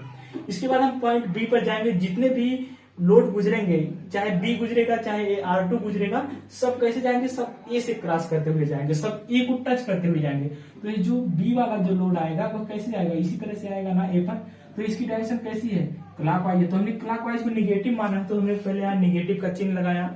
इसके बाद हम पॉइंट बी पर जाएंगे, जितने भी लोड गुजरेंगे, चाहे बी गुजरेगा चाहे R2 गुजरेगा, सब कैसे जाएंगे, सब ए से क्रॉस करते हुए जाएंगे, सब ए को टच करते हुए जाएंगे। तो ये जो बी वाला जो लोड आएगा वो कैसे जाएगा, इसी तरह से आएगा ना ए पर, तो इसकी डायरेक्शन कैसी है क्लॉकवाइज है, तो हमने क्लॉकवाइज को निगेटिव माना है, तो हमने पहले यहाँ निगेटिव का चिन्ह लगाया।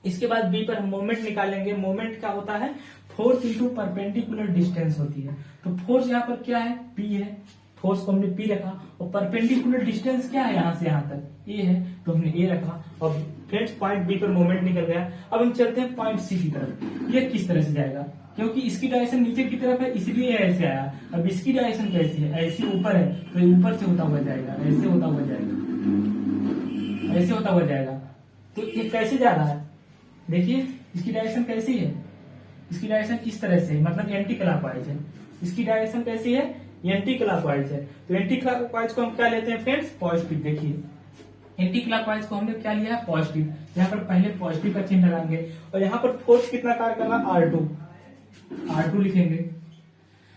इसके बाद बी पर हम मोमेंट निकालेंगे, मोमेंट क्या होता है फोर्स इंटू परपेंडिकुलर डिस्टेंस होती है, तो फोर्स यहाँ पर क्या है पी है, फोर्स को हमने पी रखा, और परपेंडिकुलर डिस्टेंस क्या है यहाँ से यहाँ तक ए है, तो हमने ए रखा, और फ्रेंड्स पॉइंट बी पर मोमेंट निकल गया। अब हम चलते हैं पॉइंट सी की तरफ, ये किस तरह से जाएगा, क्योंकि इसकी डायरेक्शन नीचे की तरफ है इसलिए ऐसे आया, अब इसकी डायरेक्शन कैसी है, ऐसी ऊपर है, तो ये ऊपर से होता हुआ जाएगा, ऐसे होता हुआ जाएगा, ऐसे होता हुआ जाएगा। तो ये कैसे जा रहा है, देखिए इसकी डायरेक्शन कैसी है, इसकी डायरेक्शन इस तरह से, मतलब एंटी क्लॉकवाइज है, इसकी डायरेक्शन कैसी है एंटी क्लॉकवाइज है। तो एंटी क्लॉकवाइज को हम क्या लेते हैं फ्रेंड्स पॉजिटिव, देखिए एंटी क्लॉकवाइज को हमने क्या लिया है पॉजिटिव, यहाँ पर पहले पॉजिटिव का चिन्ह लगाएंगे, और यहाँ पर फोर्स कितना कार्य कर रहा है R2 लिखेंगे।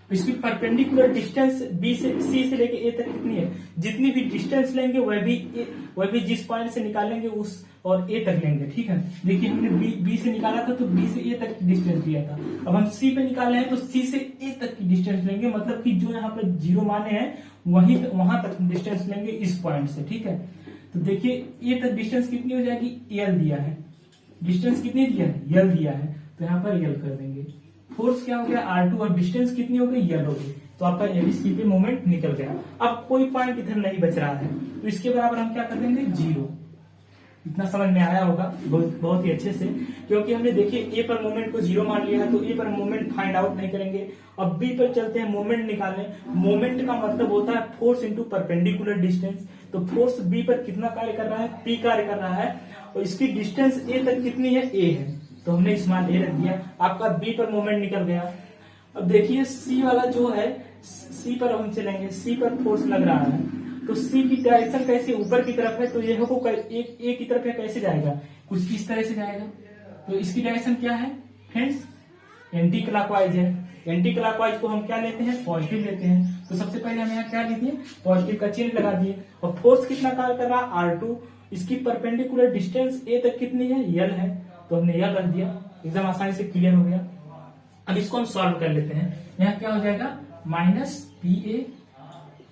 इसकी परपेंडिकुलर डिस्टेंस बी से सी से लेके ए तक कितनी है, जितनी भी डिस्टेंस लेंगे वह भी जिस पॉइंट से निकालेंगे उस और ए तक लेंगे, ठीक है। देखिए हमने बी से निकाला था तो बी से ए तक की डिस्टेंस लिया था, अब हम सी पे निकाले हैं तो सी से ए तक की डिस्टेंस लेंगे, मतलब कि जो यहाँ पर जीरो माने हैं वहां तक डिस्टेंस लेंगे इस पॉइंट से, ठीक है। तो देखिए ए तक डिस्टेंस कितनी हो जाएगी, एल दिया है, डिस्टेंस कितनी दिया है एल दिया है, तो यहाँ पर एल कर देंगे। फोर्स क्या हो गया R2 और डिस्टेंस कितनी हो गई एल हो गई, तो आपका एबीसी पे मोमेंट निकल गया। अब कोई पॉइंट इधर नहीं बच रहा है, तो इसके बराबर हम क्या कर देंगे जीरो। इतना समझ में आया होगा बहुत ही अच्छे से, क्योंकि हमने देखिए ए पर मोमेंट को जीरो मान लिया है, तो ए पर मोमेंट फाइंड आउट नहीं करेंगे। अब बी पर चलते हैं मोमेंट निकालने, मोमेंट का मतलब होता है फोर्स इंटू परपेंडिकुलर डिस्टेंस, तो फोर्स बी पर कितना कार्य कर रहा है पी कार्य कर रहा है, और इसकी डिस्टेंस ए तक कितनी है ए है, तो हमने इस मान ए रख दिया, आपका बी पर मोमेंट निकल गया। अब देखिए सी वाला जो है, सी पर हम चलेंगे, सी पर फोर्स लग रहा है, तो सी की डायरेक्शन कैसे ऊपर की तरफ है, तो ये हो एक ए की तरफ है, कैसे जाएगा कुछ इस तरह से जाएगा, तो इसकी डायरेक्शन क्या है फ्रेंड्स एंटी क्लॉकवाइज है। एंटी क्लॉकवाइज को हम क्या लेते हैं पॉजिटिव लेते हैं, तो सबसे पहले हम यहाँ क्या लिखिए पॉजिटिव का चिन्ह लगा दिए, और फोर्स कितना कार्य कर रहा है R2, इसकी परपेंडिकुलर डिस्टेंस ए तक कितनी है एल है, तो हमने यह रख दिया, एकदम आसानी से क्लियर हो गया। अब इसको हम सॉल्व कर लेते हैं, यहाँ क्या हो जाएगा minus P A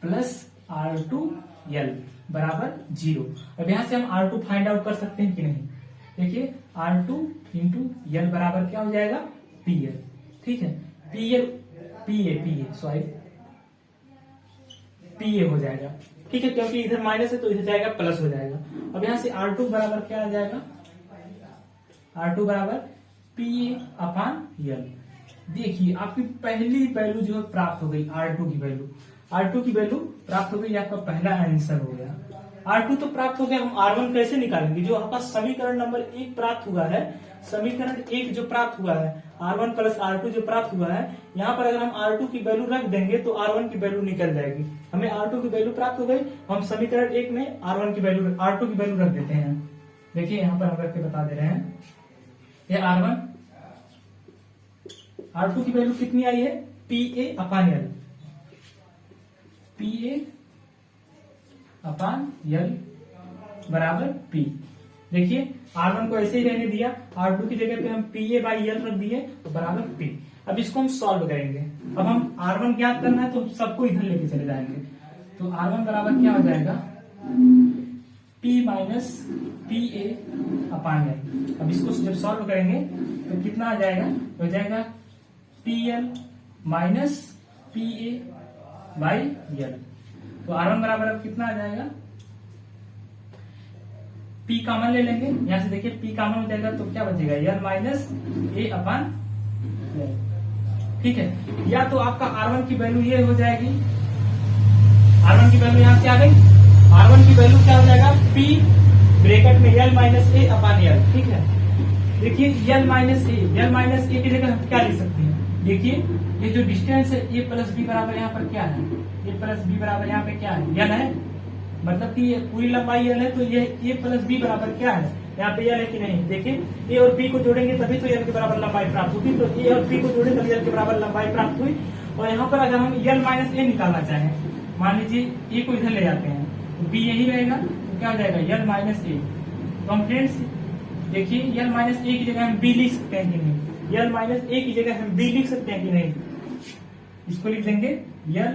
plus R2L बराबर जीरो। अब यहाँ से हम R2 फाइंड आउट कर सकते हैं कि नहीं, देखिए R2 इंटू एल बराबर क्या हो जाएगा PL, ठीक है, PA हो जाएगा, ठीक है, क्योंकि इधर माइनस है तो इधर जाएगा प्लस हो जाएगा। अब यहाँ से R2 बराबर क्या आ जाएगा, R2 बराबर PA/L। देखिए आपकी पहली वैल्यू जो है प्राप्त हो गई, R2 की वैल्यू प्राप्त हो गई, आपका पहला आंसर हो गया। R2 तो प्राप्त हो गया, हम R1 कैसे निकालेंगे, जो आपका समीकरण नंबर 1 प्राप्त हुआ है, समीकरण 1 जो प्राप्त हुआ है R1 प्लस R2 जो प्राप्त हुआ है, यहाँ पर अगर हम R2 की वैल्यू रख देंगे तो R1 की वैल्यू निकल जाएगी। हमें R2 की वैल्यू प्राप्त हो गई, हम समीकरण 1 में R2 की वैल्यू रख देते हैं। देखिए यहाँ पर हम रख के बता दे रहे हैं, ये R2 की वैल्यू कितनी आई है PA/L, PA/L बराबर P। देखिए R1 को ऐसे ही रहने दिया, R2 की जगह पे हम PA/L रख दिए तो बराबर P। अब इसको हम सॉल्व करेंगे, अब हम R1 ज्ञात करना है तो सबको इधर लेके चले जाएंगे, तो R1 बराबर क्या हो जाएगा P माइनस PA/L। अब इसको जब सॉल्व करेंगे तो कितना आ जाएगा, हो जाएगा PL माइनस PA/L। तो R1 बराबर अब कितना आ जाएगा, P कॉमन ले लेंगे, यहां से देखिए P कॉमन हो जाएगा तो क्या बचेगा L माइनस A/L ठीक है। या तो आपका R1 की वैल्यू ये हो जाएगी, R1 की वैल्यू यहां से आ गई, R1 की वैल्यू क्या हो जाएगा, P ब्रैकेट में L माइनस ए अपान L, ठीक है। देखिए L माइनस ए की जगह हम क्या लिख सकते हैं, देखिए ये जो डिस्टेंस है a प्लस बी बराबर यहाँ पर क्या है, a प्लस बी बराबर यहाँ पे क्या है, L है, मतलब कि ये पूरी लंबाई L है, तो ये a प्लस बी बराबर क्या है, यहाँ पे L है कि नहीं। देखिए a और b को जोड़ेंगे तभी तो L के बराबर लंबाई प्राप्त होगी, तो a और b को जोड़े तभी L के बराबर लंबाई प्राप्त हुई। और यहाँ पर अगर हम L माइनस ए निकालना चाहें, मान लीजिए a को इधर ले जाते हैं तो b यही रहेगा, तो क्या हो जाएगा L माइनस ए। तो हम फ्रेंड्स देखिए L माइनस ए की जगह हम b लिख सकते हैं कि नहीं, L माइनस ए की जगह हम b लिख सकते हैं कि नहीं, इसको लिख देंगे L,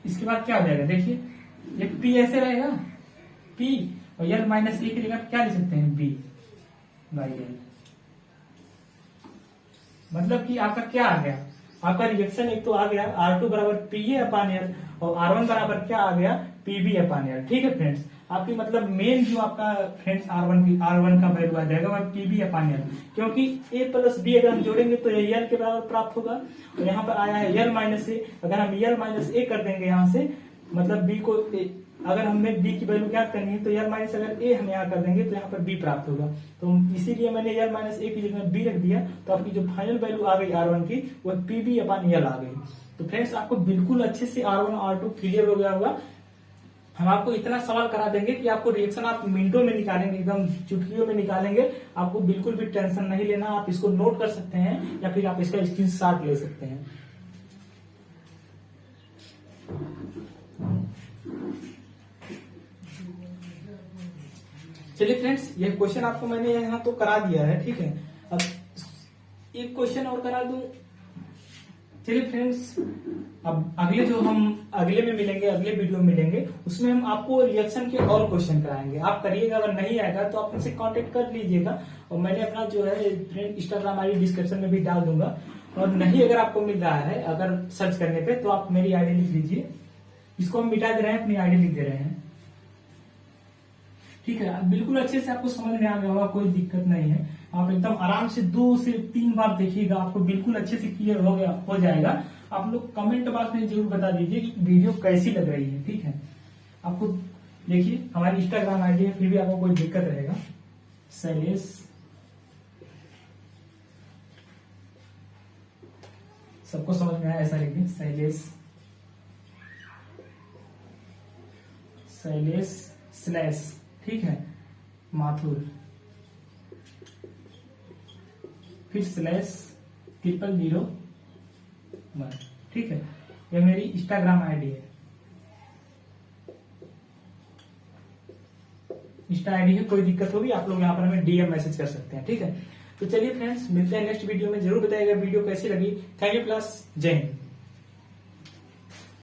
इसके बाद क्या हो जाएगा, देखिए ये P ऐसे रहेगा P, और L माइनस ए की जगह क्या लिख सकते हैं, B बाई L। मतलब कि आपका क्या आ गया, आपका रिएक्शन एक तो आ गया R2 बराबर PA अपान L, और R1 बराबर क्या आ गया, PB अपान L। ठीक है फ्रेंड्स, आपकी मतलब मेन जो आपका फ्रेंड्स R1 का वैल्यू आ जाएगा वह PB अपान L, क्योंकि A प्लस B अगर हम जोड़ेंगे तो ये L के बराबर प्राप्त होगा। और यहाँ पर आया है L माइनस ए, अगर हम L माइनस ए कर देंगे यहाँ से, मतलब B को अगर हमें B की वैल्यू क्या करनी है तो L माइनस अगर A हम यहाँ कर देंगे तो यहाँ पर B प्राप्त होगा। तो इसीलिए मैंने L माइनस ए की जगह B रख दिया, तो आपकी जो फाइनल वैल्यू आ गई R1 की वह PB अपान L आ गई। तो फ्रेंड्स आपको बिल्कुल अच्छे से R1 R2 क्लियर हो गया होगा। हम आपको इतना सवाल करा देंगे कि आपको रिएक्शन आप मिनटों में निकालेंगे, एकदम चुटकियों में निकालेंगे, आपको बिल्कुल भी टेंशन नहीं लेना। आप इसको नोट कर सकते हैं या फिर आप इसका स्क्रीनशॉट ले सकते हैं। चलिए फ्रेंड्स, ये क्वेश्चन आपको मैंने यहाँ तो करा दिया है, ठीक है। अब एक क्वेश्चन और करा दूं। चलिए फ्रेंड्स, अब अगले जो हम अगले में मिलेंगे, अगले वीडियो में मिलेंगे, उसमें हम आपको रिएक्शन के और क्वेश्चन कराएंगे। आप करिएगा, अगर नहीं आएगा तो आप हमसे कांटेक्ट कर लीजिएगा, और मैंने अपना जो है फ्रेंड इंस्टाग्राम आईडी डिस्क्रिप्शन में भी डाल दूंगा। और नहीं अगर आपको मिल रहा है अगर सर्च करने पे, तो आप मेरी आईडी लिख लीजिए, इसको हम मिटा दे रहे हैं, अपनी आईडी लिख दे रहे हैं, ठीक है। बिल्कुल अच्छे से आपको समझ में आ गया होगा, कोई दिक्कत नहीं है। आप एकदम आराम से 2 से 3 बार देखिएगा, आपको बिल्कुल अच्छे से क्लियर हो जाएगा। आप लोग कमेंट बॉक्स में जरूर बता दीजिए कि वीडियो कैसी लग रही है, ठीक है। आपको देखिए हमारी इंस्टाग्राम आईडी है, फिर भी आपको कोई दिक्कत रहेगा, शैलेश सबको समझ में आया ऐसा लिखिए, शैलेश स्लैश, ठीक है, माथुर, फिर स्लैश 0001, ठीक है। ये मेरी इंस्टाग्राम आईडी है, इंस्टा आईडी है। कोई दिक्कत होगी आप लोग यहाँ पर हमें DM मैसेज कर सकते हैं, ठीक है। तो चलिए फ्रेंड्स, मिलते हैं नेक्स्ट वीडियो में। जरूर बताइएगा वीडियो कैसी लगी। थैंक यू प्लस, जय हिंद।